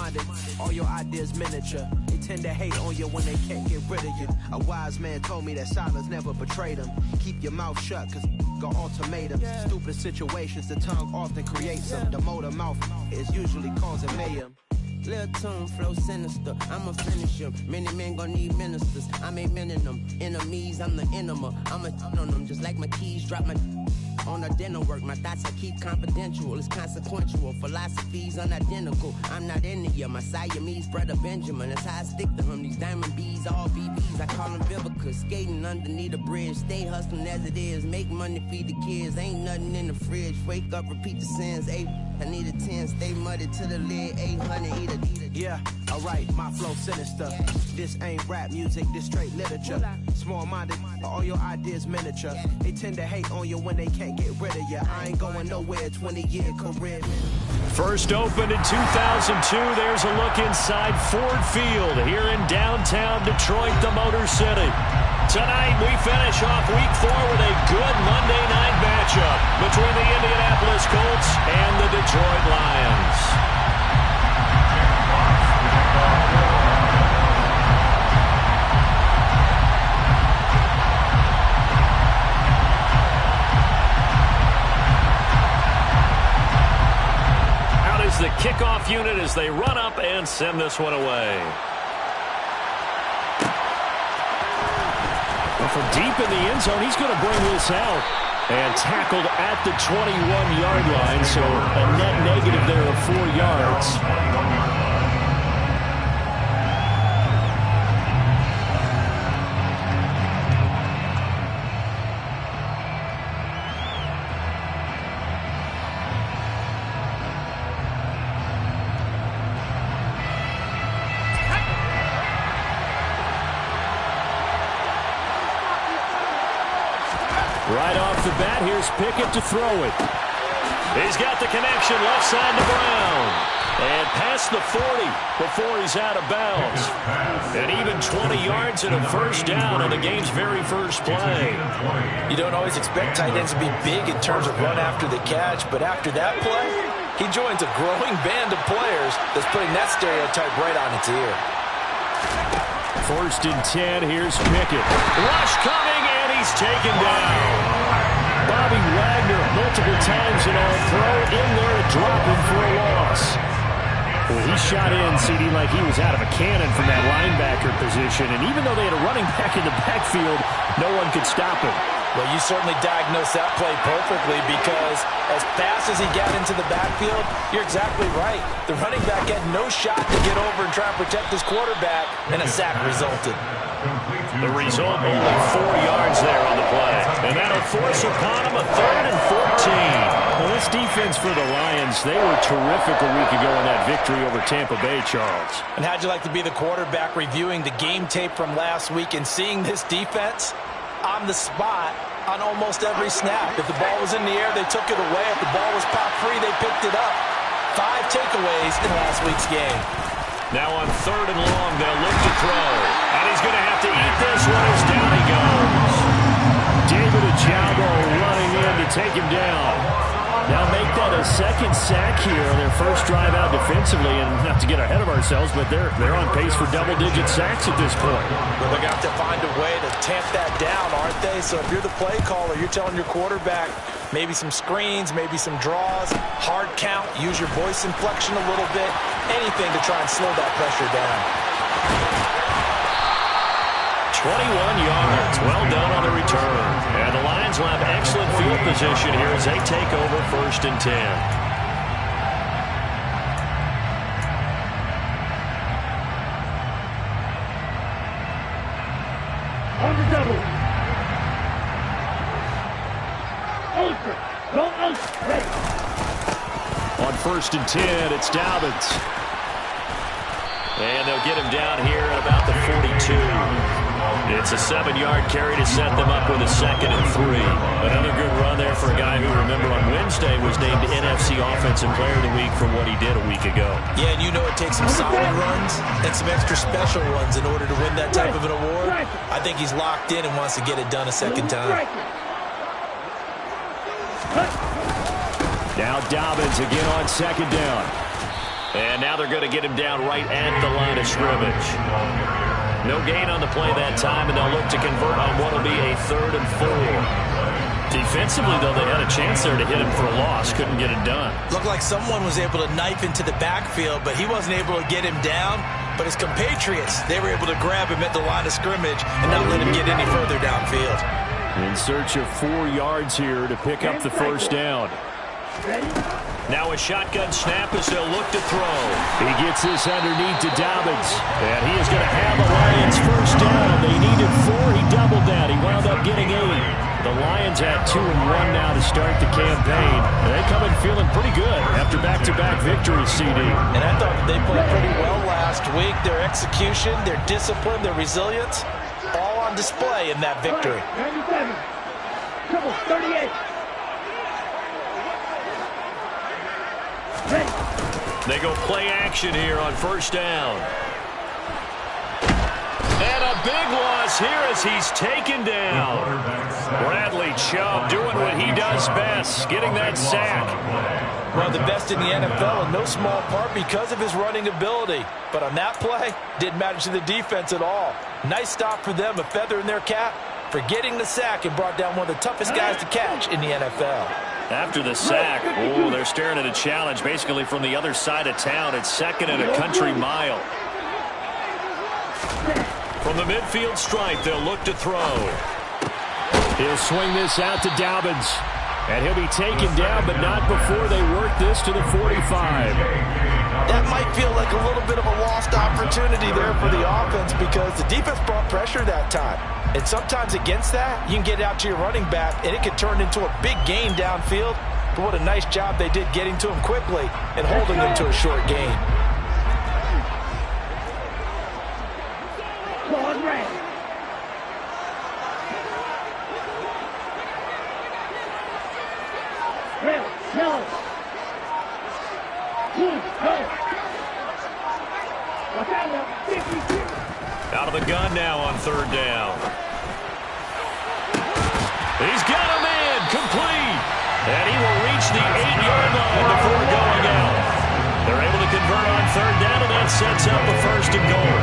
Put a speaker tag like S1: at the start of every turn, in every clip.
S1: Small-minded, all your ideas miniature. They tend to hate on you when they can't get rid of you. A wise man told me that silence never betrayed him. Keep your mouth shut, cause got ultimatums. Stupid situations, the tongue often creates them. The motor mouth is usually causing mayhem.
S2: Lil' tune, flow sinister, I'ma finish him. Many men gon' need ministers, I'm aiming them. Enemies, I'm the enema, I'ma on them. Just like my keys, drop my on our dinner work. My thoughts I keep confidential, it's consequential. Philosophies unidentical, I'm not into you. My Siamese brother Benjamin, that's how I stick to him. These diamond bees, all BBs, I call them Vivica. Skating underneath a bridge, stay hustling as it is. Make money, feed the kids, ain't nothing in the fridge. Wake up, repeat the sins, I need a 10, stay muddy to the lid, 800, eat a.
S1: Yeah, alright, my flow sinister. This ain't rap music, this straight literature. Small-minded, all your ideas miniature. They tend to hate on you when they can't get rid of you. I ain't going nowhere, 20-year career.
S3: First opened in 2002, there's a look inside Ford Field here in downtown Detroit, the Motor City. Tonight we finish off week 4 with a good Monday night matchup between the Indianapolis Colts and the Detroit Lions. Out is the kickoff unit as they run up and send this one away. From deep in the end zone, he's going to bring this out. And tackled at the 21-yard line, so a net negative there of 4 yards. Right off the bat, here's Pickett to throw it. He's got the connection left side to Brown. And past the 40 before he's out of bounds. And even 20 yards and a first down on the game's very first play.
S4: You don't always expect tight ends to be big in terms of run after the catch, but after that play, he joins a growing band of players that's putting that stereotype right on its ear.
S3: First and 10, here's Pickett. Rush coming, and he's taken down. Bobby Wagner multiple times in all throw in there to drop him for a loss. Well, he shot in, CD, like he was out of a cannon from that linebacker position. And even though they had a running back in the backfield, no one could stop him.
S4: Well, you certainly diagnosed that play perfectly because as fast as he got into the backfield, you're exactly right. The running back had no shot to get over and try and protect his quarterback, and a sack resulted.
S3: The result, only 4 yards there on the play. And that'll force upon him a 3rd and 14. Well, this defense for the Lions, they were terrific a week ago in that victory over Tampa Bay, Charles.
S4: And how'd you like to be the quarterback reviewing the game tape from last week and seeing this defense on the spot on almost every snap? If the ball was in the air, they took it away. If the ball was popped free, they picked it up. 5 takeaways in last week's game.
S3: Now on 3rd and long, they'll look to throw. And he's going to have to eat this one as down he goes. David Ojabo running in to take him down. Now make that a second sack here on their first drive out defensively. And not to get ahead of ourselves, but they're on pace for double-digit sacks at this point.
S4: Well, they're going to have to find a way to tamp that down, aren't they? So if you're the play caller, you're telling your quarterback maybe some screens, maybe some draws, hard count, use your voice inflection a little bit, anything to try and slow that pressure down.
S3: 21 yards, well done on the return. And the Lions will have excellent field position here as they take over 1st and 10.
S5: On the double. Ultra. Go ultra. Ready.
S3: On 1st and 10, it's Dobbins. And they'll get him down here at about the 42. It's a 7-yard carry to set them up with a 2nd and 3. Another good run there for a guy who, remember, on Wednesday was named NFC Offensive Player of the Week for what he did a week ago.
S4: Yeah, and you know it takes some solid runs and some extra special ones in order to win that type of an award. I think he's locked in and wants to get it done a second time.
S3: Now Dobbins again on 2nd down. And now they're going to get him down right at the line of scrimmage. No gain on the play that time, and they'll look to convert on what will be a 3rd and 4. Defensively, though, they had a chance there to hit him for a loss. Couldn't get it done.
S4: Looked like someone was able to knife into the backfield, but he wasn't able to get him down. But his compatriots, they were able to grab him at the line of scrimmage and not let him get any further downfield.
S3: In search of 4 yards here to pick up the first down. Now a shotgun snap as they'll look to throw. He gets this underneath to Dobbins. And he is going to have the Lions first down. They needed 4. He doubled that. He wound up getting 8. The Lions at 2-1 now to start the campaign. And they come in feeling pretty good after back-to-back victories, CD.
S4: And I thought that they played pretty well last week. Their execution, their discipline, their resilience, all on display in that victory.
S5: 97. Triple 38.
S3: They go play action here on first down. And a big loss here as he's taken down. Bradley Chubb doing what he does best, getting that sack.
S4: One of the best in the NFL in no small part because of his running ability. But on that play, didn't matter to the defense at all. Nice stop for them, a feather in their cap for getting the sack and brought down one of the toughest guys to catch in the NFL.
S3: After the sack, they're staring at a challenge basically from the other side of town. It's 2nd and a country mile. From the midfield stripe, they'll look to throw. He'll swing this out to Dobbins. And he'll be taken down, but not before they work this to the 45.
S4: That might feel like a little bit of a lost opportunity there for the offense because the defense brought pressure that time. And sometimes against that, you can get out to your running back, and it can turn into a big gain downfield. But what a nice job they did getting to him quickly and holding him to a short gain.
S3: Out of the gun now on 3rd down. He's got him in, complete. And he will reach the 8-yard line before going out. They're able to convert on 3rd down, and that sets up a 1st and goal.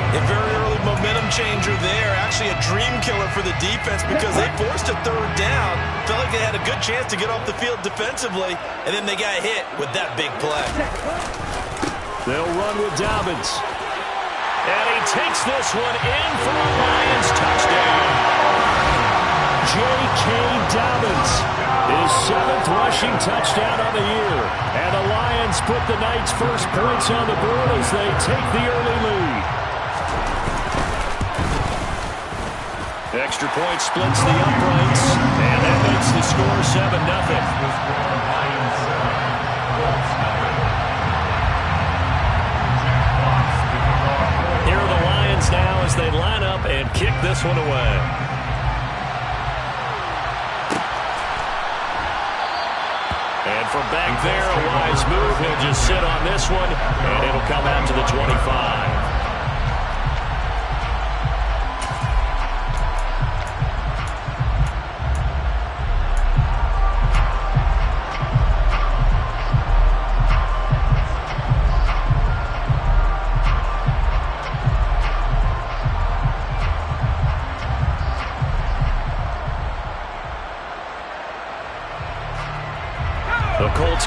S4: A very early momentum changer there. Actually a dream killer for the defense because they forced a 3rd down. Felt like they had a good chance to get off the field defensively, and then they got hit with that big play.
S3: They'll run with Dobbins. And he takes this one in for a Lions touchdown. J.K. Dobbins, his 7th rushing touchdown on the year. And the Lions put the Knights' first points on the board as they take the early lead. Extra point splits the uprights, and that makes the score 7-0. Now as they line up and kick this one away. And from back there, a wise move. He'll just sit on this one, and it'll come out to the 25.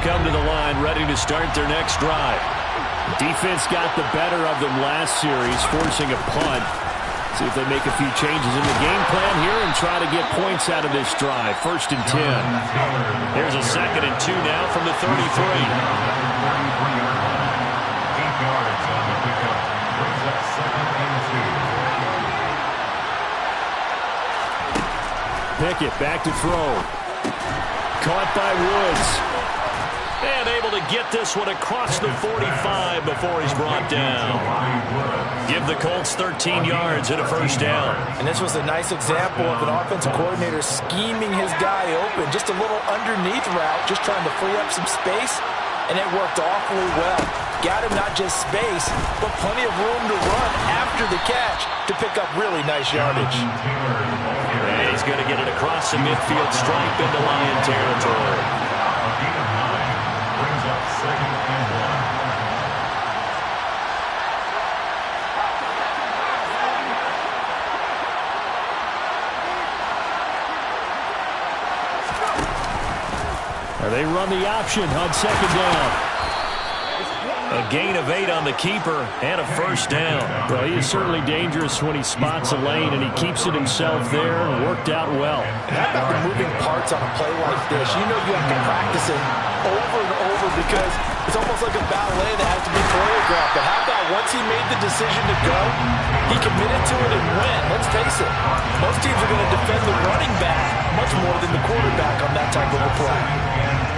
S3: Come to the line, ready to start their next drive. Defense got the better of them last series, forcing a punt. See if they make a few changes in the game plan here and try to get points out of this drive. 1st and 10. Here's a 2nd and 2 now from the 33. Pickett back to throw. Caught by Woods. And able to get this one across the 45 before he's brought down. Give the Colts 13 yards and a 1st down.
S4: And this was a nice example of an offensive coordinator scheming his guy open. Just a little underneath route, just trying to free up some space, and it worked awfully well. Got him not just space, but plenty of room to run after the catch to pick up really nice yardage.
S3: And he's going to get it across the midfield stripe into Lion territory. They run the option on second down. A gain of 8 on the keeper and a first down.
S6: Well, he is certainly dangerous when he spots a lane, and he keeps it himself there and worked out well.
S4: How about the moving parts on a play like this? You know you have to practice it over and over because it's almost like a ballet that has to be choreographed. But how about once he made the decision to go, he committed to it and went. Let's face it, most teams are going to defend the running back much more than the quarterback on that type of a play.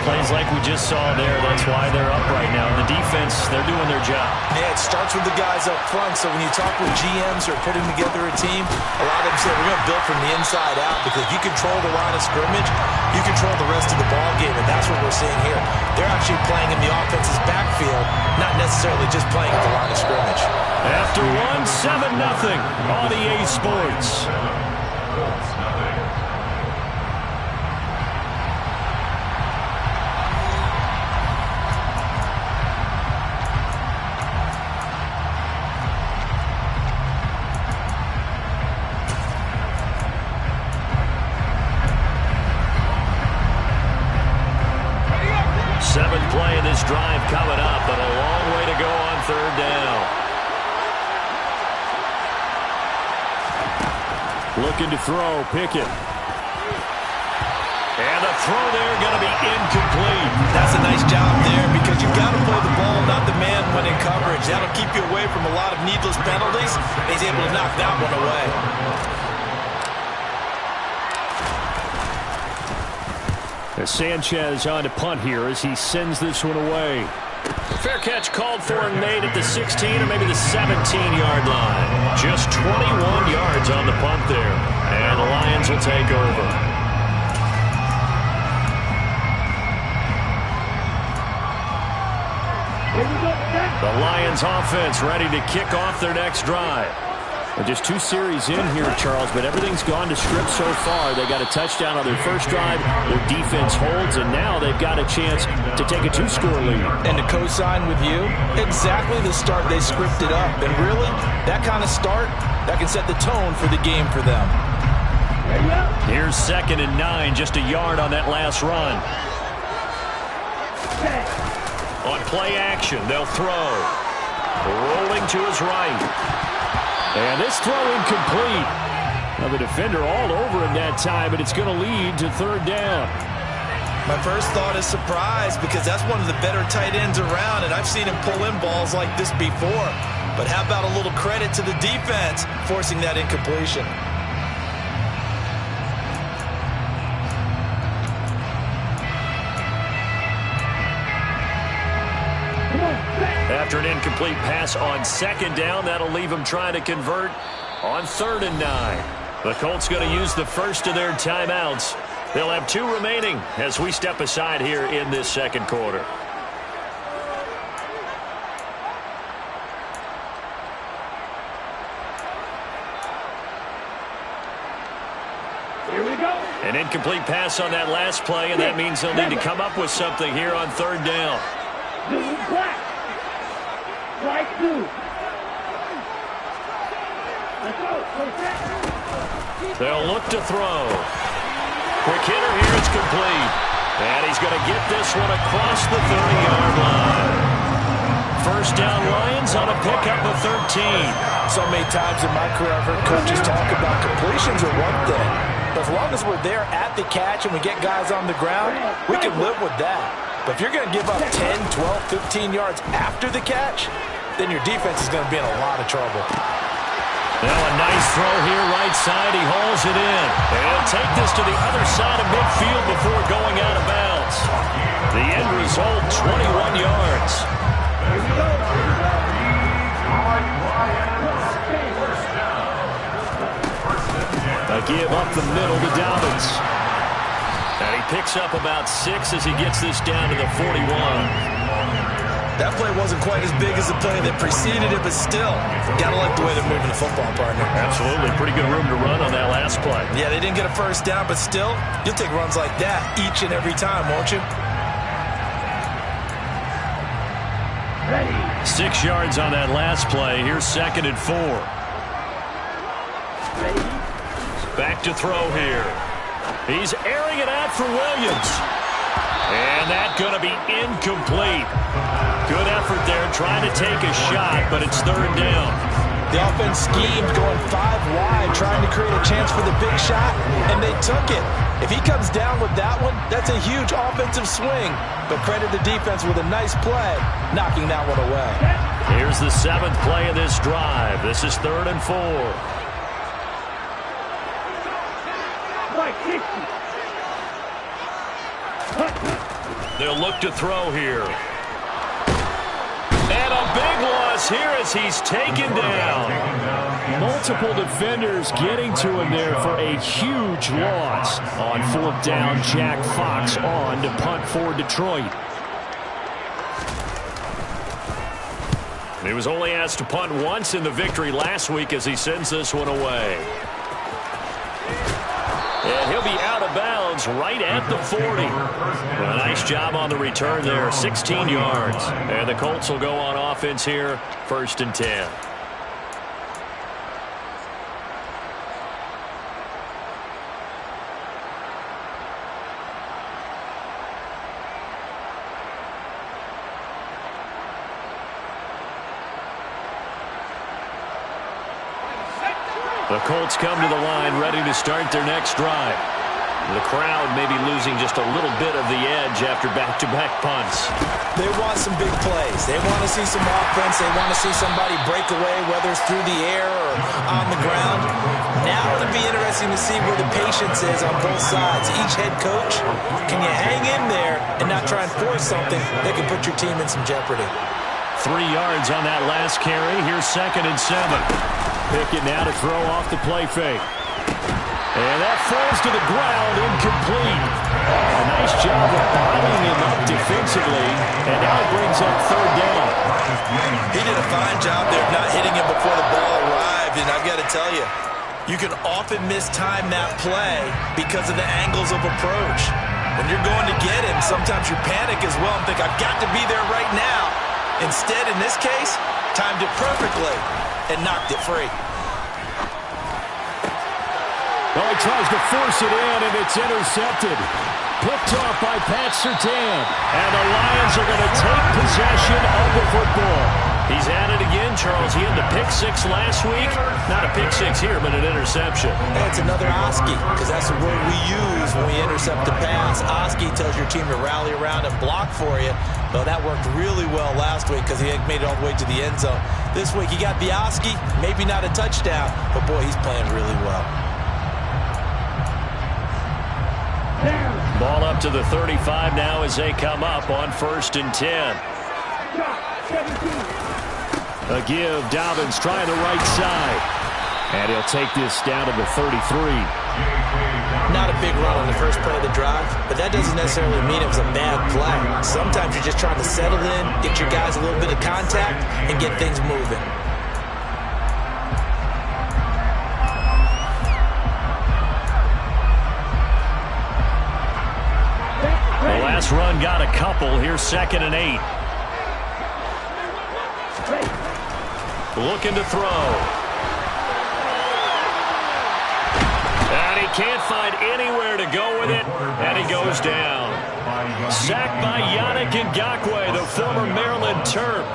S6: Plays like we just saw there, that's why they're up right now. The defense, they're doing their job.
S4: Yeah, it starts with the guys up front, so when you talk with GMs who are putting together a team, a lot of them say we're going to build from the inside out because if you control the line of scrimmage, you control the rest of the ball game, and that's what we're seeing here. They're actually playing in the offense's backfield, not necessarily just playing at the line of scrimmage.
S3: After one, 7-0 on EA Sports. Seventh play of this drive coming up, but a long way to go on third down. Looking to throw, Pickett. And the throw there going to be incomplete.
S4: That's a nice job there because you've got to play the ball, not the man when in coverage. That'll keep you away from a lot of needless penalties. He's able to knock that one away.
S3: Sanchez on to punt here as he sends this one away. Fair catch called for and made at the 16 or maybe the 17-yard line. Just 21 yards on the punt there. And the Lions will take over. The Lions offense ready to kick off their next drive. Well, just 2 series in here, Charles, but everything's gone to script so far. They got a touchdown on their first drive. Their defense holds, and now they've got a chance to take a 2-score lead.
S4: And to co-sign with you, exactly the start they scripted up. And really, that kind of start, that can set the tone for the game for them.
S3: Here's 2nd and 9, just a yard on that last run. On play action, they'll throw. Rolling to his right. And this throw incomplete. Now the defender all over him that time, but it's going to lead to third down.
S4: My first thought is surprise because that's one of the better tight ends around, and I've seen him pull in balls like this before. But how about a little credit to the defense forcing that incompletion?
S3: After an incomplete pass on 2nd down, that'll leave them trying to convert on 3rd and 9. The Colts going to use the first of their timeouts. They'll have 2 remaining as we step aside here in this second quarter.
S5: Here we go.
S3: An incomplete pass on that last play, and that means they'll need to come up with something here on 3rd down.
S5: Black. Right 2. Let's go.
S3: They'll look to throw. Quick hitter here, it's complete. And he's going to get this one across the 30-yard line. First down Lions on a pickup of 13.
S4: So many times in my career I've heard coaches talk about completions are one thing. But as long as we're there at the catch and we get guys on the ground, we can live with that. But if you're going to give up 10, 12, 15 yards after the catch, then your defense is going to be in a lot of trouble.
S3: Now a nice throw here, right side. He hauls it in. And he'll take this to the other side of midfield before going out of bounds. The end result, 21 yards. A give up the middle to Dobbins. And he picks up about 6 as he gets this down to the 41.
S4: That play wasn't quite as big as the play that preceded it, but still, gotta like the way they're moving the football, partner.
S3: Absolutely. Pretty good room to run on that last play.
S4: Yeah, they didn't get a first down, but still, you'll take runs like that each and every time, won't you?
S5: Ready.
S3: 6 yards on that last play. Here's 2nd and 4.
S5: Ready.
S3: Back to throw here. He's airing it out for Williams. And that's going to be incomplete. Good effort there trying to take a shot, but it's third down.
S4: The offense schemed going 5 wide, trying to create a chance for the big shot, and they took it. If he comes down with that one, that's a huge offensive swing. But credit the defense with a nice play, knocking that one away.
S3: Here's the 7th play of this drive. This is 3rd and 4. They'll look to throw here. And a big loss here as he's taken down. Multiple defenders getting to him there for a huge loss. On 4th down, Jack Fox on to punt for Detroit. He was only asked to punt once in the victory last week as he sends this one away. And he'll be out of bounds right at the 40. Well, nice job on the return there, 16 yards. And the Colts will go on offense here, 1st and 10. The Colts come to the line ready to start their next drive. The crowd may be losing just a little bit of the edge after back-to-back punts.
S4: They want some big plays. They want to see some offense. They want to see somebody break away, whether it's through the air or on the ground. Now it'll be interesting to see where the patience is on both sides. Each head coach, can you hang in there and not try and force something that can put your team in some jeopardy?
S3: 3 yards on that last carry. Here's 2nd and 7. Pickett now to throw off the play fake. And that falls to the ground, incomplete. A nice job of bottling him up defensively, and now it brings up 3rd down.
S4: He did a fine job there of not hitting him before the ball arrived, and I've got to tell you, you can often mistime that play because of the angles of approach. When you're going to get him, sometimes you panic as well and think, I've got to be there right now. Instead, in this case, timed it perfectly and knocked it free.
S3: Well, he tries to force it in, and it's intercepted. Picked off by Pat Surtain. And the Lions are going to take possession of the football. He's at it again, Charles. He had the pick 6 last week. Not a pick 6 here, but an interception.
S4: Hey, it's another Oski, because that's the word we use when we intercept the pass. Oski tells your team to rally around and block for you. Well, that worked really well last week because he had made it all the way to the end zone. This week, he got the Oski, maybe not a touchdown, but boy, he's playing really well.
S3: Ball up to the 35 now as they come up on 1st and 10. A give, Dobbins trying the right side. And he'll take this down to the 33.
S4: Not a big run on the first play of the drive, but that doesn't necessarily mean it was a bad play. Sometimes you're just trying to settle in, get your guys a little bit of contact, and get things moving.
S3: The last run got a couple. Here's 2nd and 8. Looking to throw. And he can't find anywhere to go with it, and he goes down. Sacked by Yannick Ngakoue, the former Maryland Terp.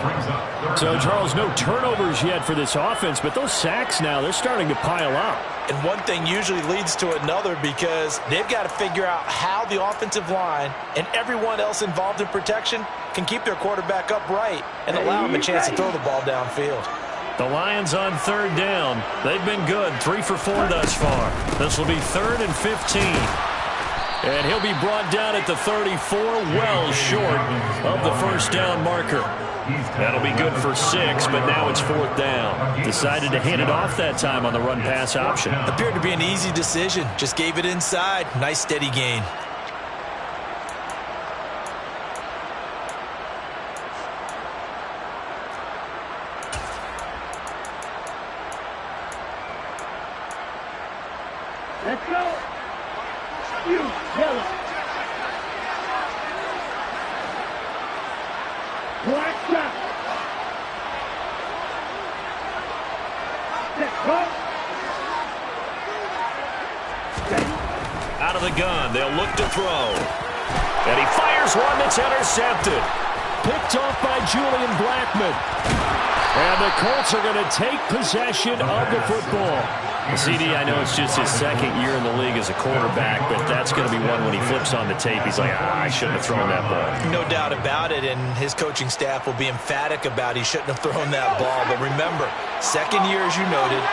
S3: So, Charles, no turnovers yet for this offense, but those sacks now, they're starting to pile up.
S4: And one thing usually leads to another because they've got to figure out how the offensive line and everyone else involved in protection can keep their quarterback upright and allow him a chance to throw the ball downfield.
S3: The Lions on 3rd down. They've been good, 3 for 4 thus far. This will be 3rd and 15. And he'll be brought down at the 34, well short of the 1st down marker. That'll be good for 6, but now it's 4th down. Decided to hand it off that time on the run-pass option.
S4: Appeared to be an easy decision. Just gave it inside. Nice steady gain.
S5: Let's go. You, yellow. Black shot. Let's go.
S3: Out of the gun, they'll look to throw. And he fires one that's intercepted. Picked off by Julian Blackmon. And the Colts are going to take possession of the football. CD, I know it's just his second year in the league as a quarterback, but that's going to be one when he flips on the tape. He's like, I shouldn't have thrown that ball.
S4: No doubt about it, and his coaching staff will be emphatic about he shouldn't have thrown that ball. But remember, second year, as you noted,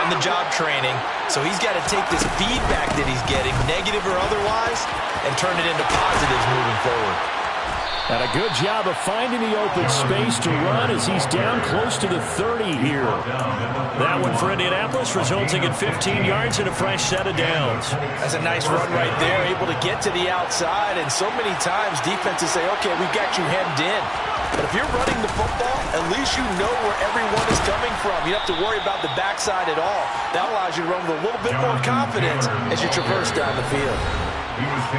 S4: on-the-job training, so he's got to take this feedback that he's getting, negative or otherwise, and turn it into positives moving forward.
S3: And a good job of finding the open space to run as he's down close to the 30 here. That one for Indianapolis, resulting in 15 yards and a fresh set of downs.
S4: That's a nice run right there, able to get to the outside. And so many times defenses say, okay, we've got you hemmed in. But if you're running the football, at least you know where everyone is coming from. You don't have to worry about the backside at all. That allows you to run with a little bit more confidence as you traverse down the field.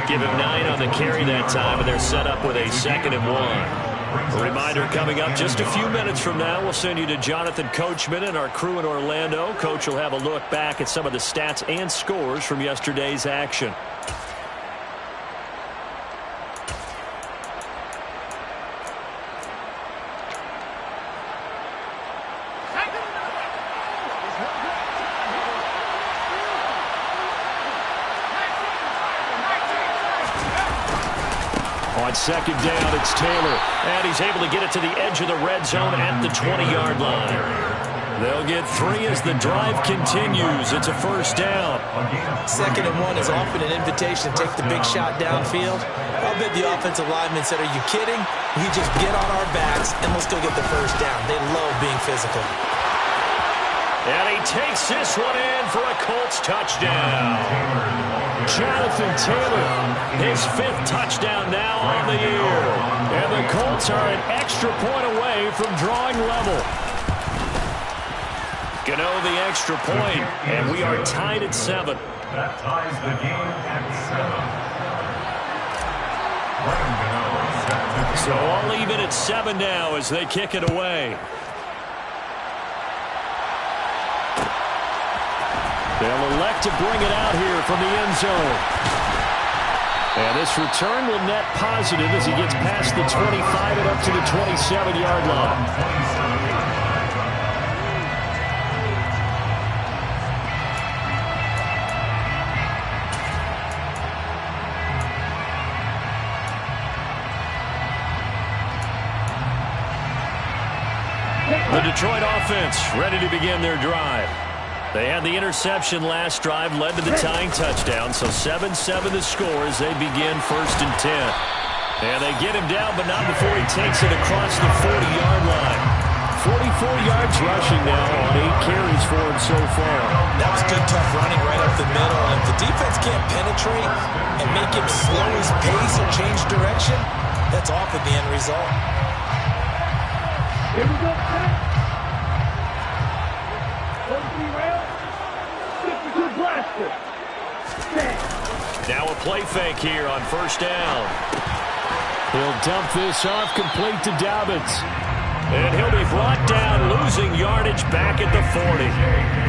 S3: Give him 9 on the carry that time, and they're set up with a 2nd and 1. A reminder coming up just a few minutes from now, we'll send you to Jonathan Coachman and our crew in Orlando. Coach will have a look back at some of the stats and scores from yesterday's action. On 2nd down, it's Taylor, and he's able to get it to the edge of the red zone at the 20-yard line. They'll get 3 as the drive continues. It's a 1st down.
S4: 2nd and 1 is often an invitation to take the big shot downfield. I'll bet the offensive lineman said, are you kidding? We just get on our backs, and let's go get the 1st down. They love being physical.
S3: And he takes this one in for a Colts touchdown. Jonathan Taylor, his 5th touchdown now on the year. And the Colts are an extra point away from drawing level. Gano the extra point, and we are tied at 7.
S7: That ties the game at 7.
S3: So all even at 7 now as they kick it away. They'll elect to bring it out here from the end zone. And this return will net positive as he gets past the 25 and up to the 27-yard line. The Detroit offense ready to begin their drive. They had the interception last drive, led to the tying touchdown, so 7-7 the score as they begin 1st and 10. And they get him down, but not before he takes it across the 40-yard line. 44 yards rushing now on 8 carries for him so far.
S4: That was good, tough running right up the middle. And if the defense can't penetrate and make him slow his pace or change direction, that's often the end result.
S5: Here we go,
S3: now a play fake here on 1st down. He'll dump this off, complete to Dobbins. And he'll be brought down, losing yardage back at the 40.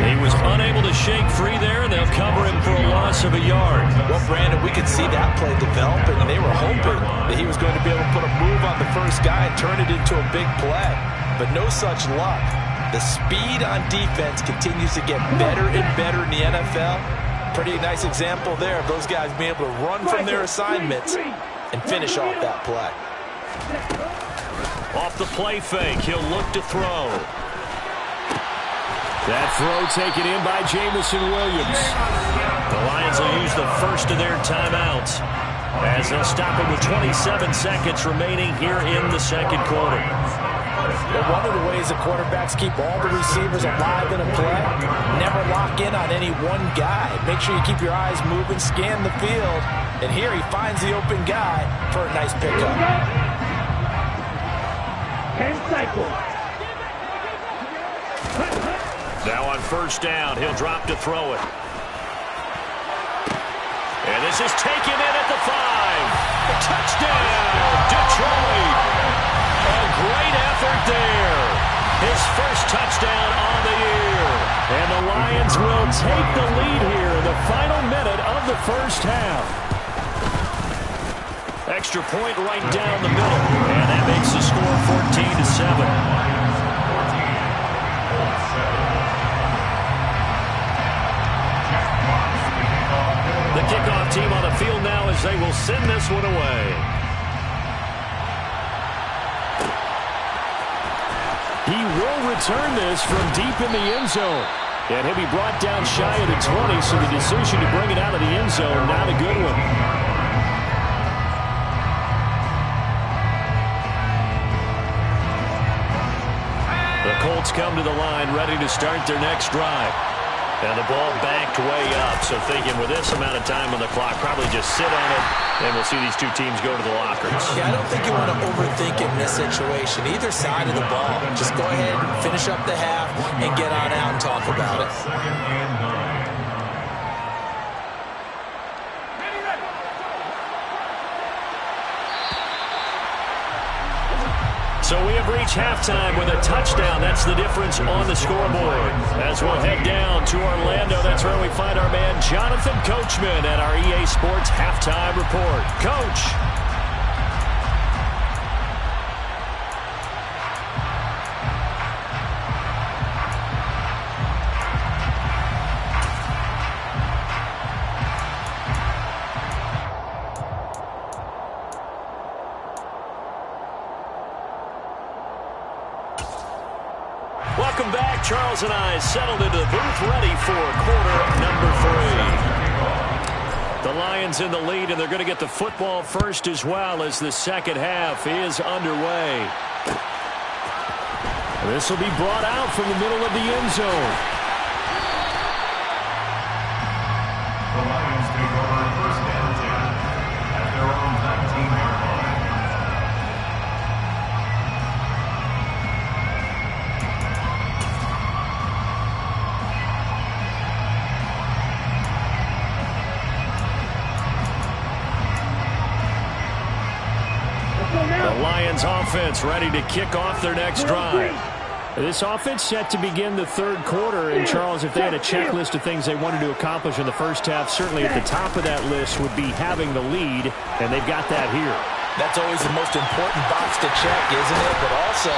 S3: He was unable to shake free there, and they'll cover him for a loss of a yard.
S4: Well, Brandon, we could see that play developing, and they were hoping that he was going to be able to put a move on the first guy and turn it into a big play. But no such luck. The speed on defense continues to get better and better in the NFL. Pretty nice example there of those guys being able to run from their assignments and finish off that play.
S3: Off the play fake, he'll look to throw. That throw taken in by Jamison Williams. The Lions will use the first of their timeouts as they'll stop him with 27 seconds remaining here in the 2nd quarter.
S4: Well, one of the ways that quarterbacks keep all the receivers alive in a play, never lock in on any one guy. Make sure you keep your eyes moving, scan the field, and here he finds the open guy for a nice pickup.
S5: 10 cycles.
S3: Now on 1st down, he'll drop to throw it. And this is taken in at the 5. A touchdown, Detroit. A great effort there. His 1st touchdown on the year. And the Lions will take the lead here in the final minute of the 1st half. extra point right down the middle. And that makes the score 14-7. The kickoff team on the field now as they will send this one away. He will return this from deep in the end zone. And he'll be brought down shy of the 20, so the decision to bring it out of the end zone, not a good one. The Colts come to the line, ready to start their next drive. And the ball backed way up, so thinking with this amount of time on the clock, probably just sit on it, and we'll see these two teams go to the lockers.
S4: Yeah, I don't think you want to overthink it in this situation. Either side of the ball, just go ahead and finish up the half and get on out and talk about it.
S3: So we have reached halftime with a touchdown. That's the difference on the scoreboard. As we'll head down to Orlando, that's where we find our man Jonathan Coachman at our EA Sports Halftime Report. Coach. Welcome back. Charles and I settled into the booth, ready for quarter number 3. The Lions in the lead, and they're going to get the football first as well as the second half is underway. This will be brought out from the middle of the end zone.
S7: The Lions take over first and 10 at their own 19-yard line.
S3: The Lions offense ready to kick off their next drive. This offense set to begin the third quarter, and Charles, if they had a checklist of things they wanted to accomplish in the first half, certainly at the top of that list would be having the lead, and they've got that here.
S4: That's always the most important box to check, isn't it? But also,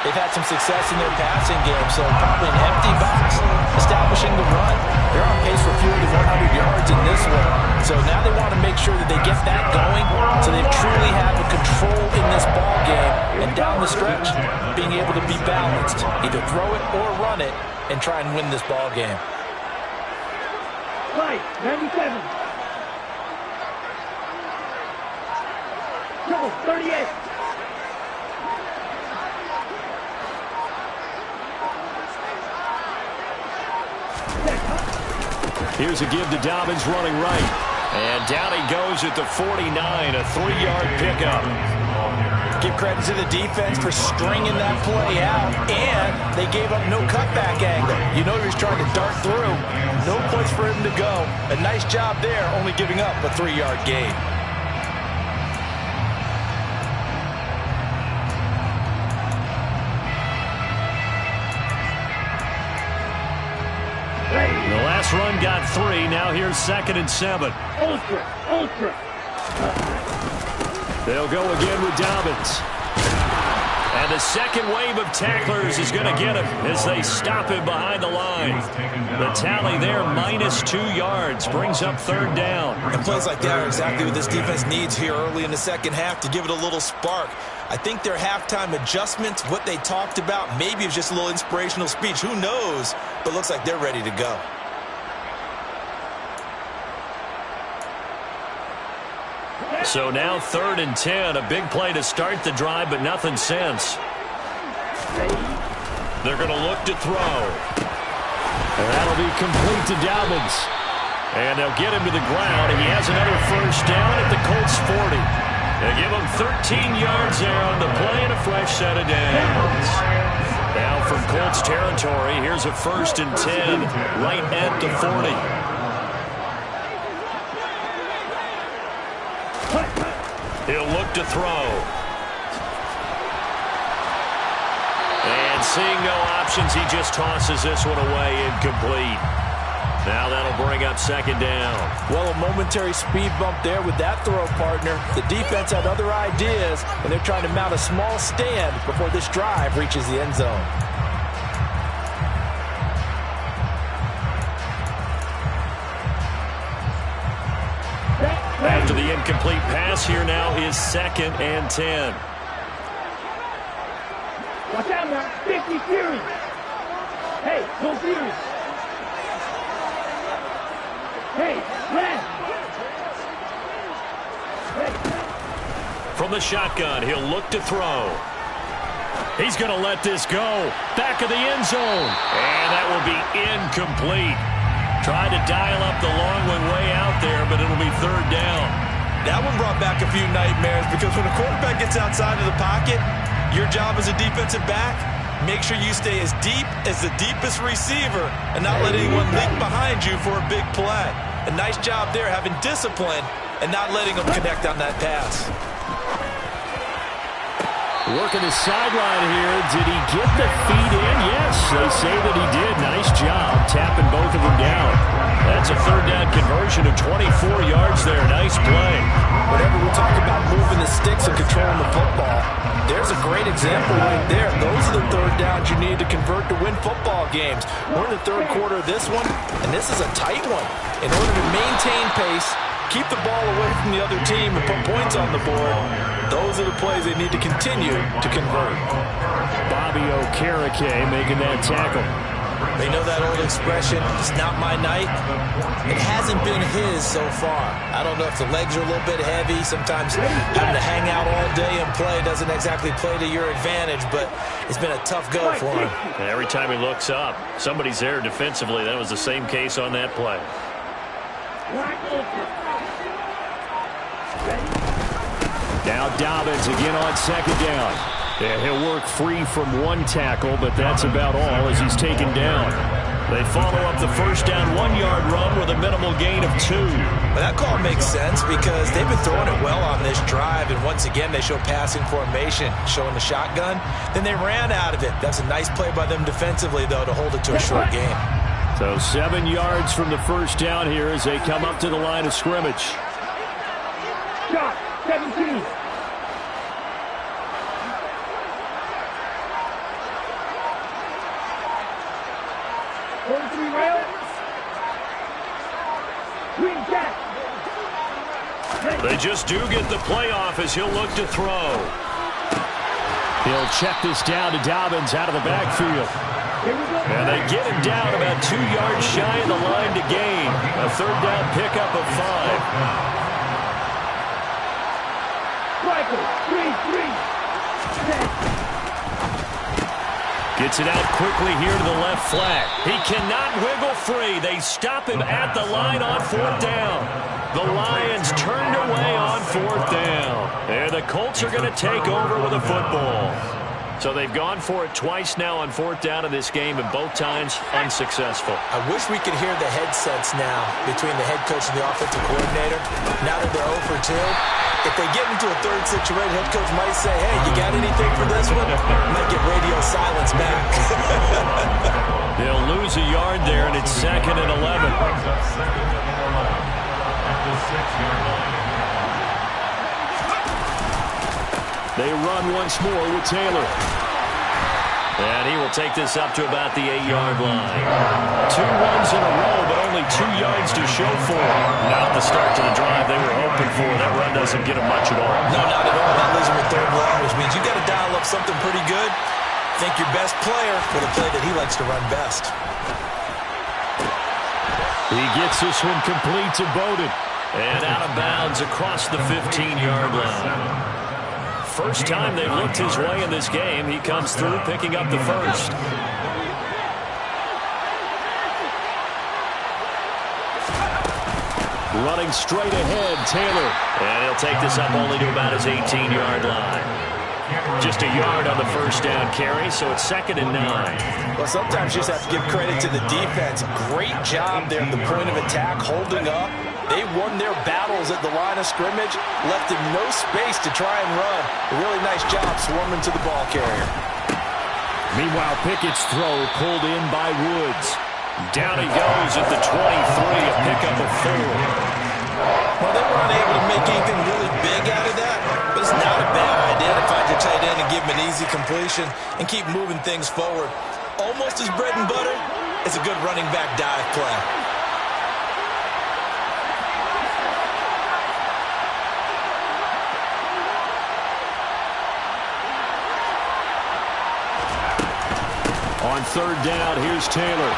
S4: they've had some success in their passing game, so probably an empty box establishing the run. They're on pace for fewer than 100 yards in this one. So now they want to make sure that they get that going so they truly have a control in this ball game. And down the stretch, being able to be balanced. Either throw it or run it and try and win this ball game.
S5: Right, 97. Triple, 38.
S3: Here's a give to Dobbins running right. And down he goes at the 49, a 3-yard pickup.
S4: Give credit to the defense for stringing that play out, and they gave up no cutback angle. You know he was trying to dart through. No place for him to go. A nice job there, only giving up a 3-yard gain.
S3: The last run got 3. Now here's 2nd and 7.
S5: Ultra.
S3: They'll go again with Dobbins. And the second wave of tacklers is going to get him as they stop him behind the line. The tally there, -2 yards, brings up 3rd down.
S4: And plays like that are exactly what this defense needs here early in the second half to give it a little spark. I think their halftime adjustments, what they talked about, maybe it was just a little inspirational speech. Who knows? But looks like they're ready to go.
S3: So now 3rd and 10, a big play to start the drive, but nothing since. They're going to look to throw. And that'll be complete to Dobbins. And they'll get him to the ground. He has another first down at the Colts 40. They give him 13 yards there on the play and a fresh set of downs. Now from Colts territory, here's a 1st and 10 right at the 40. He'll look to throw. And seeing no options, he just tosses this one away incomplete.
S6: Now that'll bring up second down.
S4: Well, a momentary speed bump there with that throw, partner. The defense had other ideas, and they're trying to mount a small stand before this drive reaches the end zone.
S6: After the incomplete pass, here now is 2nd and 10.
S5: Watch out now. 50 series. Hey, no series. Hey, left. Hey.
S6: From the shotgun, he'll look to throw. He's going to let this go. Back of the end zone. And that will be incomplete. Tried to dial up the long one way out there, but it'll be 3rd down.
S4: That one brought back a few nightmares because when a quarterback gets outside of the pocket, your job as a defensive back, make sure you stay as deep as the deepest receiver and not let anyone leak behind you for a big play. A nice job there having discipline and not letting them connect on that pass.
S6: Working the sideline here. Did he get the feet in? Yes, they say that he did. Nice job tapping both of them down. That's a 3rd down conversion of 24 yards there. Nice play.
S4: Whenever we talk about moving the sticks and controlling the football, there's a great example right there. Those are the 3rd downs you need to convert to win football games. We're in the 3rd quarter of this one, and this is a tight one. In order to maintain pace, keep the ball away from the other team and put points on the board, those are the plays they need to continue to convert.
S6: Bobby Okereke making that tackle.
S4: They know that old expression, it's not my night. It hasn't been his so far. I don't know if the legs are a little bit heavy. Sometimes having to hang out all day and play doesn't exactly play to your advantage, but it's been a tough go for him.
S6: And every time he looks up, somebody's there defensively. That was the same case on that play. Now Dobbins again on 2nd down. Yeah, he'll work free from one tackle, but that's about all as he's taken down. They follow up the 1st down 1-yard run with a minimal gain of 2.
S4: But that call makes sense because they've been throwing it well on this drive, and once again they show passing formation, showing the shotgun. Then they ran out of it. That's a nice play by them defensively, though, to hold it to a short game.
S6: So 7 yards from the 1st down here as they come up to the line of scrimmage.
S5: Shot, 17.
S6: They just do get the playoff as he'll look to throw. He'll check this down to Dobbins out of the backfield. And they get him down about 2 yards shy of the line to gain. A 3rd down pickup of 5. Gets it out quickly here to the left flat. He cannot wiggle free. They stop him at the line on 4th down. The Lions turned away on 4th down. And the Colts are going to take over with a football. So they've gone for it twice now on 4th down in this game, and both times unsuccessful.
S4: I wish we could hear the headsets now between the head coach and the offensive coordinator. Now that they're 0 for 2, if they get into a 3rd situation, head coach might say, hey, you got anything for this one? Might get radio silence back.
S6: They'll lose a yard there, and it's 2nd and 11. They run once more with Taylor. And he will take this up to about the 8-yard line. 2 runs in a row, but only 2 yards to show for it. Not the start to the drive they were hoping for. That run doesn't get him much at all.
S4: No, not at all. That leaves him with 3rd and long, which means you got to dial up something pretty good. Think your best player for the play that he likes to run best.
S6: He gets this one complete to Bowden. And out of bounds across the 15-yard line. First time they've looked his way in this game. He comes through picking up the 1st. Running straight ahead, Taylor. And he'll take this up only to about his 18-yard line. Just a yard on the 1st down carry, so it's 2nd and 9.
S4: Well, sometimes you just have to give credit to the defense. Great job there at the point of attack, holding up. They won their battles at the line of scrimmage, left him no space to try and run. A really nice job swarming to the ball carrier.
S6: Meanwhile, Pickett's throw pulled in by Woods. Down he goes at the 23, a pickup of 4.
S4: Well, they weren't able to make anything really big out of that, but it's not a bad idea to find your tight end and give him an easy completion and keep moving things forward. Almost as bread and butter as a good running back dive play.
S3: On third down, here's Taylor.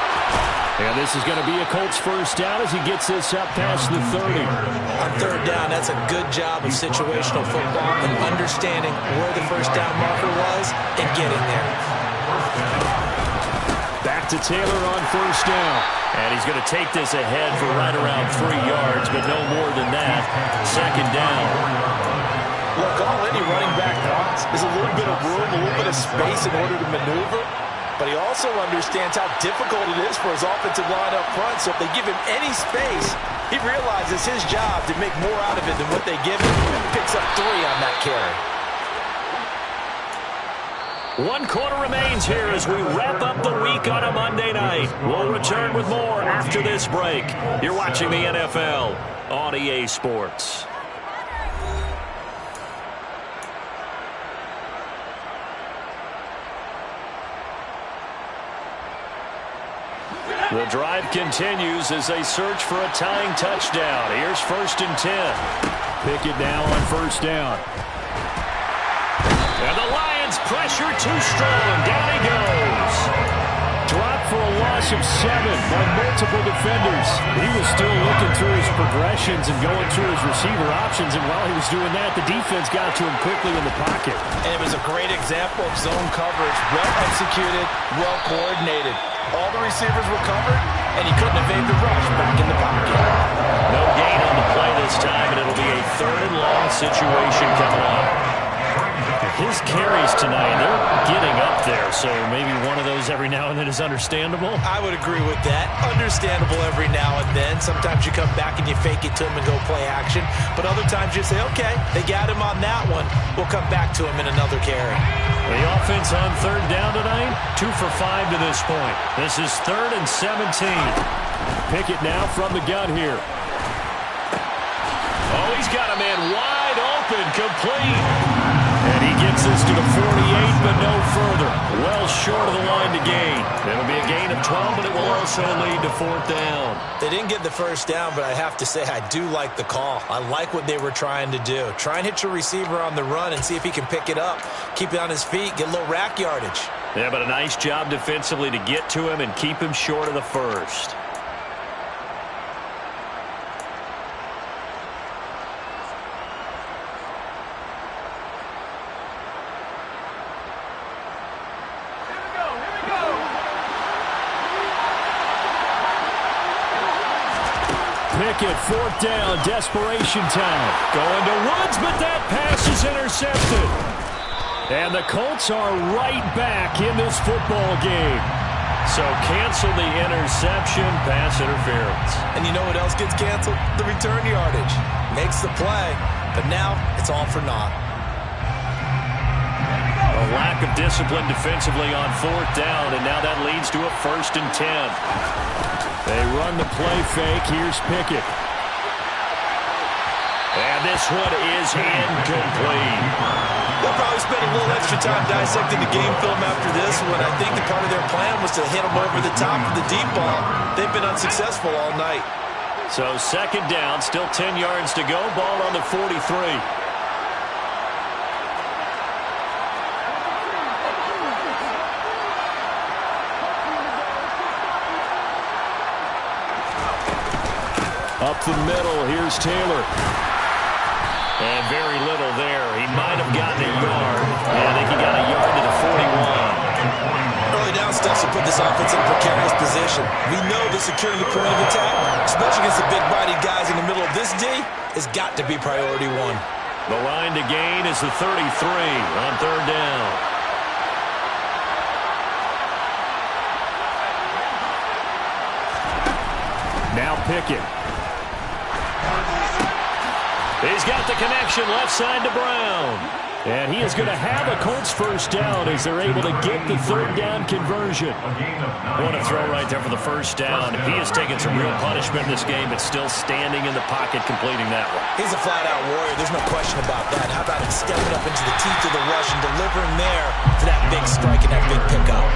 S3: And this is going to be a Colts first down as he gets this up past the 30.
S4: On third down, that's a good job of situational football and understanding where the first down marker was and getting there.
S3: Back to Taylor on first down.
S6: And he's going to take this ahead for right around 3 yards, but no more than that. Second down.
S4: Look, all any running back wants is a little bit of room, a little bit of space in order to maneuver. But he also understands how difficult it is for his offensive line up front. So if they give him any space, he realizes his job to make more out of it than what they give him. Picks up 3 on that carry.
S6: 1 quarter remains here as we wrap up the week on a Monday night. We'll return with more after this break. You're watching the NFL on EA Sports. The drive continues as they search for a tying touchdown. Here's 1st and 10.
S3: Pickett now on first down.
S6: And the Lions pressure too strong. Down he goes.
S3: Dropped for a loss of 7 by multiple defenders. He was still looking through his progressions and going through his receiver options. And while he was doing that, the defense got to him quickly in the pocket.
S4: And it was a great example of zone coverage. Well executed, well coordinated. All the receivers were covered, and he couldn't evade the rush back in the pocket.
S6: No gain on the play this time, and it'll be a 3rd and long situation coming up. His carries tonight, they're getting up there, so maybe one of those every now and then is understandable.
S4: I would agree with that. Understandable every now and then. Sometimes you come back and you fake it to him and go play action. But other times you say, okay, they got him on that one. We'll come back to him in another carry.
S6: The offense on third down tonight, 2 for 5 to this point. This is 3rd and 17.
S3: Pickett now from the gun here.
S6: Oh, he's got a man wide open, complete. And he gets this to the 48, but no further. Well short of the line to gain. It'll be a gain of 12, but it will also lead to 4th down.
S4: They didn't get the first down, but I have to say I do like the call. I like what they were trying to do. Try and hit your receiver on the run and see if he can pick it up. Keep it on his feet, get a little rack yardage.
S6: Yeah, but a nice job defensively to get to him and keep him short of the first.
S3: Pickett, 4th down, desperation time.
S6: Going to Woods, but that pass is intercepted.
S3: And the Colts are right back in this football game.
S6: So cancel the interception, pass interference.
S4: And you know what else gets canceled? The return yardage. Makes the play, but now it's all for naught.
S6: A lack of discipline defensively on 4th down, and now that leads to a 1st and 10.
S3: They run the play fake. Here's Pickett.
S6: And this one is incomplete.
S4: They'll probably spend a little extra time dissecting the game film after this one. I think that part of their plan was to hit them over the top of the deep ball. They've been unsuccessful all night.
S6: So 2nd down, still 10 yards to go. Ball on the 43.
S3: Up the middle, here's Taylor.
S6: And very little there. He might have gotten a yard. Yeah, I think he got a yard to the 41.
S4: Early down steps will put this offense in a precarious position. We know that securing the point of attack, especially against the big-bodied guys in the middle of this D, has got to be priority 1.
S6: The line to gain is the 33 on 3rd down.
S3: Now Pickett.
S6: He's got the connection left side to Brown. And he is going to have a Colts first down as they're able to get the third down conversion. What a throw right there for the first down. He has taken some real punishment in this game, but still standing in the pocket completing that one.
S4: He's a flat-out warrior. There's no question about that. How about him stepping up into the teeth of the rush and delivering there for that big strike and that big pickup.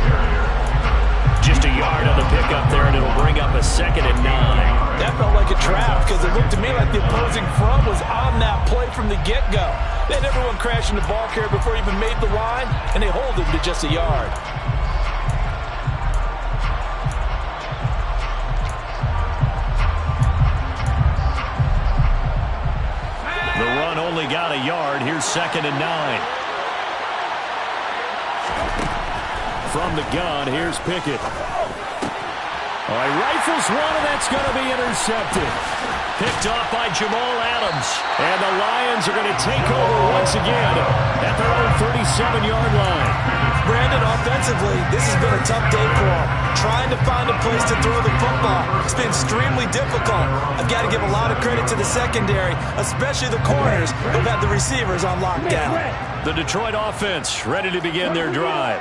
S6: Just a yard on the pickup there, and it'll bring up a 2nd and 9.
S4: That felt like a trap because it looked to me like the opposing front was on that play from the get-go. They had everyone crashing the ball carrier before he even made the line, and they hold him to just a yard.
S6: The run only got a yard. Here's 2nd and 9. From the gun, here's Pickett. All right, rifles one, and that's going to be intercepted. Picked off by Jamal Adams. And the Lions are going to take over once again at their own 37-yard line.
S4: Brandon, offensively, this has been a tough day for him. Trying to find a place to throw the football. It's been extremely difficult. I've got to give a lot of credit to the secondary, especially the corners who've had the receivers on lockdown.
S6: The Detroit offense ready to begin their drive.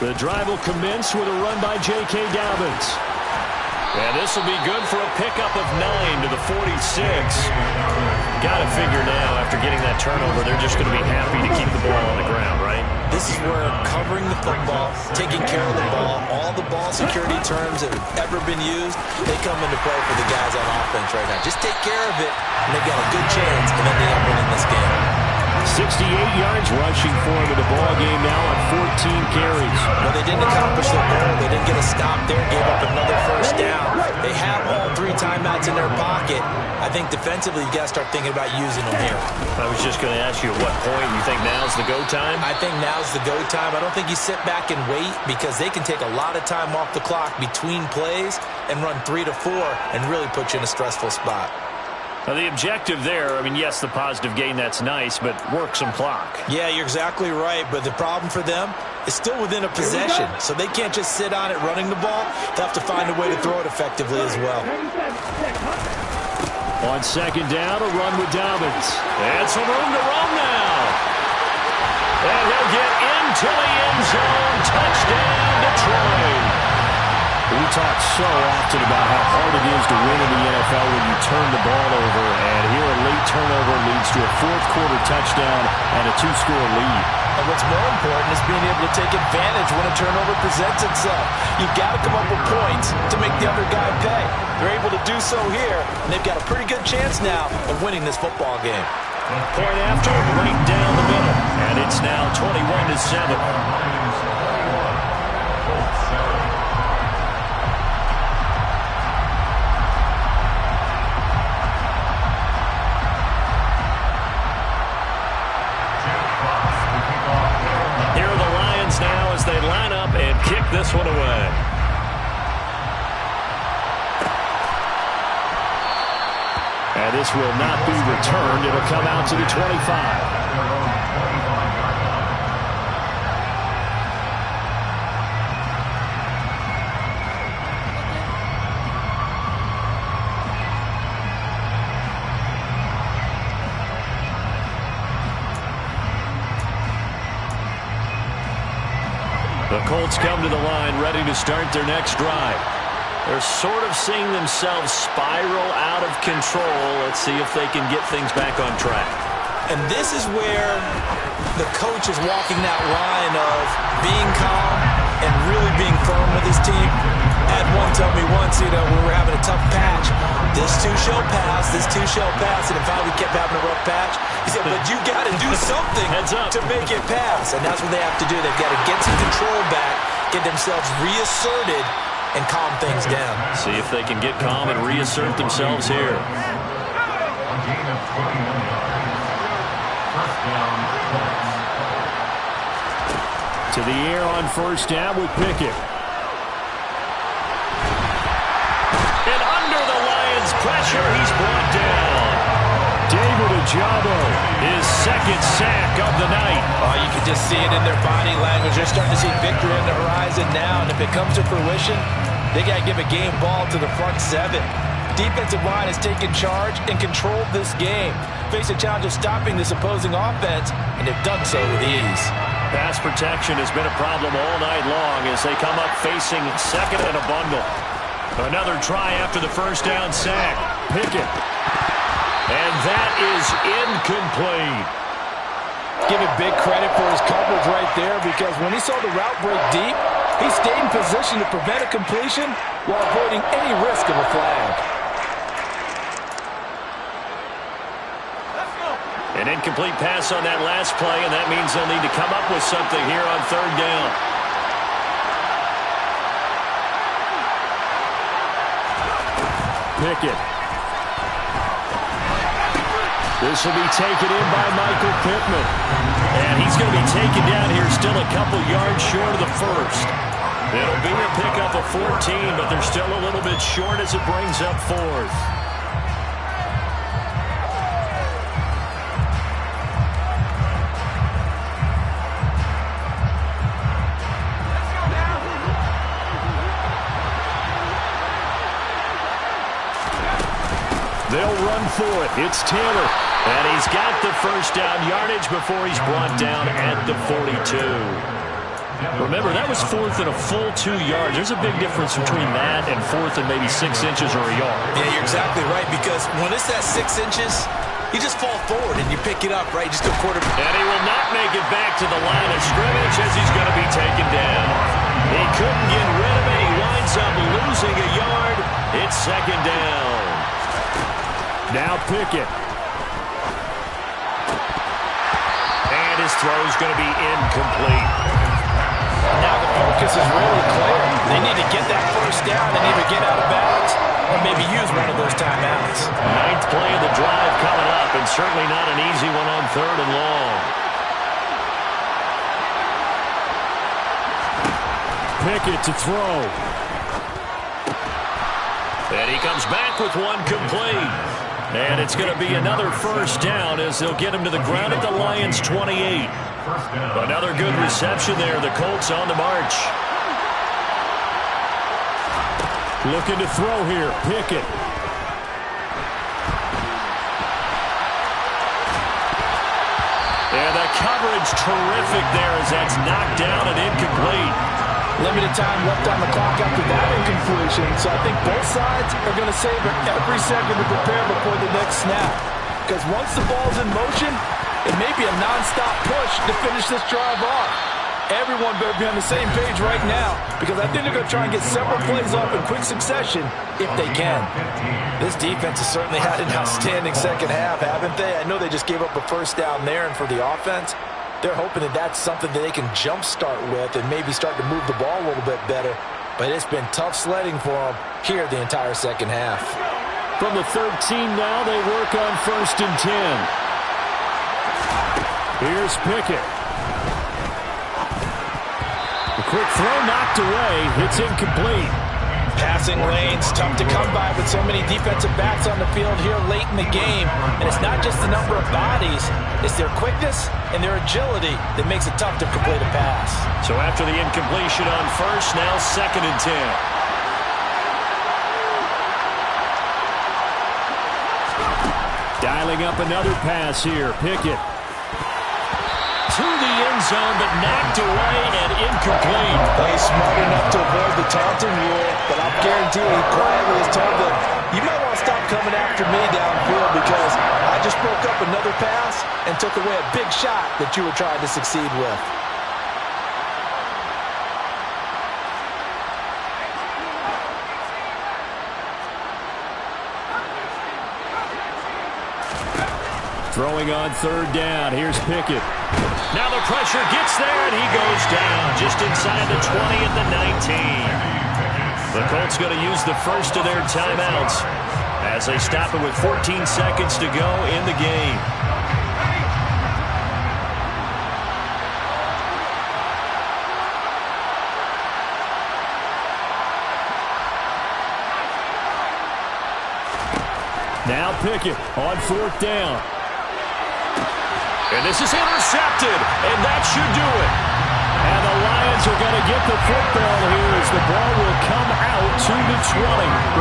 S6: The drive will commence with a run by J.K. Dobbins. And this will be good for a pickup of 9 to the 46. Got to figure now, after getting that turnover, they're just going to be happy to keep the ball on the ground, right?
S4: This is where covering the football, taking care of the ball, all the ball security terms that have ever been used, they come into play for the guys on offense right now. Just take care of it, and they've got a good chance of ending up winning this game.
S6: 68 yards rushing for him in the ball game now on 14 carries.
S4: Well, they didn't accomplish their goal. They didn't get a stop there, gave up another first down. They have all 3 timeouts in their pocket. I think defensively, you've got to start thinking about using them here.
S6: I was just going to ask you at what point you think now's the go time?
S4: I think now's the go time. I don't think you sit back and wait because they can take a lot of time off the clock between plays and run 3 to 4 and really put you in a stressful spot.
S6: Now, the objective there, I mean, yes, the positive gain, that's nice, but work some clock.
S4: Yeah, you're exactly right, but the problem for them is still within a possession, so they can't just sit on it running the ball. They'll have to find a way to throw it effectively as well.
S6: On 2nd down, a run with Dobbins. And some room to run now. And he'll get into the end zone. Touchdown, Detroit. We talk so often about how hard it is to win in the NFL when you turn the ball over, and here a late turnover leads to a 4th-quarter touchdown and a 2-score lead.
S4: And what's more important is being able to take advantage when a turnover presents itself. You've got to come up with points to make the other guy pay. They're able to do so here, and they've got a pretty good chance now of winning this football game.
S6: Point after, right down the middle, and it's now 21-7. They line up and kick this one away. And this will not be returned. It'll come out to the 25. The Colts come to the line ready to start their next drive. They're sort of seeing themselves spiral out of control. Let's see if they can get things back on track.
S4: And this is where the coach is walking that line of being calm and really being firm with his team. Had one tell me once, we were having a tough patch. This too shall pass, this too shall pass. And finally we kept having a rough patch. He said, but you got to do something to make it pass. And that's what they have to do. They've got to get some control back, get themselves reasserted, and calm things down.
S6: See if they can get calm and reassert themselves here.
S7: A gain of 21 yards. First down, Colts.
S6: To the air on first down with Pickett. And under the Lions' pressure, he's brought down. David Ojabo, his 2nd sack of the night.
S4: Oh, you can just see it in their body language. They're starting to see victory on the horizon now, and if it comes to fruition, they got to give a game ball to the front 7. defensive line has taken charge and controlled this game. Face a challenge of stopping this opposing offense, and they've done so with ease.
S6: Pass protection has been a problem all night long as they come up facing second and a bundle. Another try after the first down sack. Pickett. And that is incomplete.
S4: Give it big credit for his coverage right there, because when he saw the route break deep, he stayed in position to prevent a completion while avoiding any risk of a flag.
S6: An incomplete pass on that last play, and that means they'll need to come up with something here on third down. Pickett. This will be taken in by Michael Pittman. And he's going to be taken down here still a couple yards short of the first. It'll be a pickup of 14, but they're still a little bit short as it brings up fourth. They'll run for it. It's Taylor. And he's got the first down yardage before he's brought down at the 42. Remember, that was fourth and a full 2 yards. There's a big difference between that and fourth and maybe 6 inches or a yard.
S4: Yeah, you're exactly right, because when it's that 6 inches, you just fall forward and you pick it up, right? You just go quarterback.
S6: And he will not make it back to the line of scrimmage as he's going to be taken down. He couldn't get rid of it. He winds up losing a yard. It's second down. Now Pickett. And his throw is going to be incomplete.
S4: Now the focus is really clear. They need to get that first down and either get out of bounds or maybe use one of those timeouts.
S6: 9th play of the drive coming up, and certainly not an easy one on third and long. Pickett to throw. And he comes back with one complete. And it's going to be another first down as they'll get him to the ground at the Lions' 28. Another good reception there. The Colts on the march. Looking to throw here. Pickett. And the coverage terrific there as that's knocked down and incomplete.
S4: Limited time left on the clock after that incompletion, so I think both sides are going to savor every second to prepare before the next snap. Because once the ball's in motion, it may be a non-stop push to finish this drive off. Everyone better be on the same page right now, because I think they're going to try and get several plays off in quick succession if they can. This defense has certainly had an outstanding second half, haven't they? I know they just gave up a first down there, and for the offense, they're hoping that that's something that they can jumpstart with and maybe start to move the ball a little bit better. But it's been tough sledding for them here the entire second half.
S6: From the 13 now, they work on 1st and 10. Here's Pickett. The quick throw knocked away. It's incomplete.
S4: Passing lanes, tough to come by with so many defensive backs on the field here late in the game. And it's not just the number of bodies, it's their quickness and their agility that makes it tough to complete a pass.
S6: So after the incompletion on first, now 2nd and 10. Dialing up another pass here. Pickett. To the end zone, but knocked away and incomplete.
S4: He's smart enough to avoid the taunting rule, but I'll guarantee he quietly has told them, you might want to stop coming after me downfield because I just broke up another pass and took away a big shot that you were trying to succeed with.
S6: Throwing on 3rd down. Here's Pickett. Now the pressure gets there, and he goes down just inside the 20 at the 19. The Colts going to use the first of their timeouts as they stop it with 14 seconds to go in the game. Now Pickett on 4th down. And this is intercepted, and that should do it. And the
S3: Lions are going to get the football here as the ball will come out to the 20.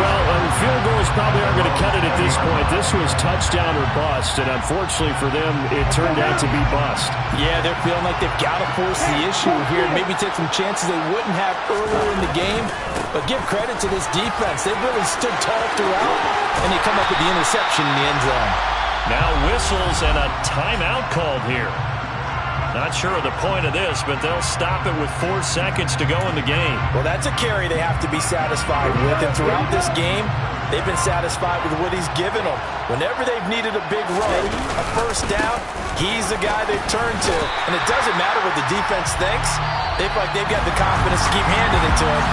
S3: Well, field goals probably aren't going to cut it at this point. This was touchdown or bust, and unfortunately for them, it turned out to be bust.
S4: Yeah, they're feeling like they've got to force the issue here and maybe take some chances they wouldn't have earlier in the game. But give credit to this defense. They've really stood tall throughout, and they come up with the interception in the end zone.
S6: Now whistles and a timeout called here. Not sure of the point of this, but they'll stop it with 4 seconds to go in the game.
S4: Well, that's a carry they have to be satisfied with. And throughout this game, they've been satisfied with what he's given them. Whenever they've needed a big run, a first down, he's the guy they've turned to. And it doesn't matter what the defense thinks. They feel like they've got the confidence to keep handing it to him.